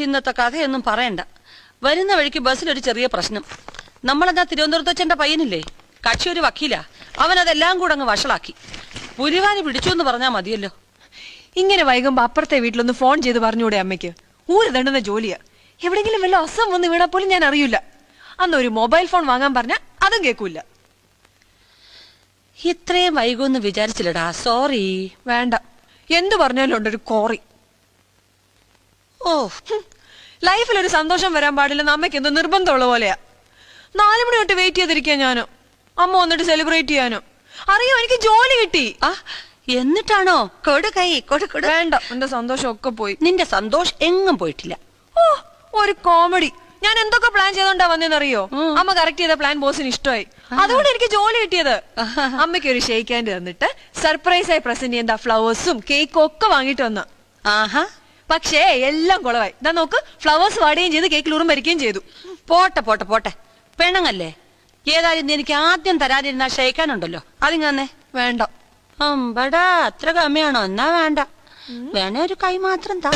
ഇന്നത്തെ കഥയൊന്നും പറയണ്ട. വരുന്ന വഴിക്ക് ബസ്സിലൊരു ചെറിയ പ്രശ്നം. നമ്മളെന്താ തിരുവനന്തപുരത്ത് വെച്ചെന്റെ പയ്യനില്ലേ, കക്ഷി ഒരു വക്കീലാ. അവനതെല്ലാം കൂടെ അങ്ങ് വഷളാക്കി. പുലിവാരി പിടിച്ചു എന്ന് പറഞ്ഞാ മതിയല്ലോ. ഇങ്ങനെ വൈകുമ്പോ അപ്പുറത്തെ വീട്ടിലൊന്ന് ഫോൺ ചെയ്ത് പറഞ്ഞൂടെ അമ്മയ്ക്ക്? ഊര് തണ്ടുന്ന ജോലിയാ. എവിടെങ്കിലും വല്ല അസം വന്ന് വീണാ പോലും ഞാൻ അറിയില്ല. അന്ന് ഒരു മൊബൈൽ ഫോൺ വാങ്ങാൻ പറഞ്ഞ അതും കേൾക്കൂല. ഇത്രയും വൈകുമെന്ന് വിചാരിച്ചില്ലടാ, സോറി. വേണ്ട, എന്തു പറഞ്ഞാലും ഉണ്ടൊരു കോറി. ഓ, ലൈഫിൽ ഒരു സന്തോഷം വരാൻ പാടില്ലെന്ന് അമ്മയ്ക്ക് എന്തോ നിർബന്ധമുള്ള പോലെയാ. 4 മണി തൊട്ട് വെയിറ്റ് ചെയ്തിരിക്കാ ഞാനോ, അമ്മ വന്നിട്ട് സെലിബ്രേറ്റ് ചെയ്യാനോ. അറിയോ, എനിക്ക് ജോലി കിട്ടി. ആ എന്നിട്ടാണോ? കൊടു കൈ കൊടു. വേണ്ട, എന്റെ സന്തോഷം ഒക്കെ പോയി. നിന്റെ സന്തോഷം എങ്ങും പോയിട്ടില്ല. ഓ, ഒരു കോമഡി. ഞാൻ എന്തൊക്കെ പ്ലാൻ ചെയ്തോണ്ടാ വന്നേന്നറിയോ? അമ്മ കറക്റ്റ് ചെയ്ത പ്ലാൻ ബോസിന് ഇഷ്ടമായി. അതുകൊണ്ട് എനിക്ക് ജോലി കിട്ടിയത്. അമ്മയ്ക്ക് ഒരു ഷെയ്ക്ക് ഹാൻഡ് തന്നിട്ട് സർപ്രൈസ് ആയി പ്രസന്റ് ചെയ്യുന്ന ഫ്ലവേഴ്സും കേക്കും ഒക്കെ വാങ്ങിട്ട് വന്ന. ആഹാ, പക്ഷേ എല്ലാം കുളവായി. ഇതാ നോക്ക്, ഫ്ലവേഴ്സ് വാടുകയും ചെയ്ത് കേക്കിൽ ഉറും ഭരിക്കുകയും ചെയ്തു. പോട്ടെ പോട്ടെ പോട്ടെ, പെണ്ണങ്ങല്ലേ. ഏതായാലും നീ എനിക്ക് ആദ്യം തരാതിരുന്ന ഷെയ്ക്കാനുണ്ടല്ലോ, അതിങ്ങനെ. വേണ്ട. അമ്പടാ, അത്ര കമ്മിയാണോ? എന്നാ വേണ്ട, വേണേ ഒരു കൈ മാത്രം താ.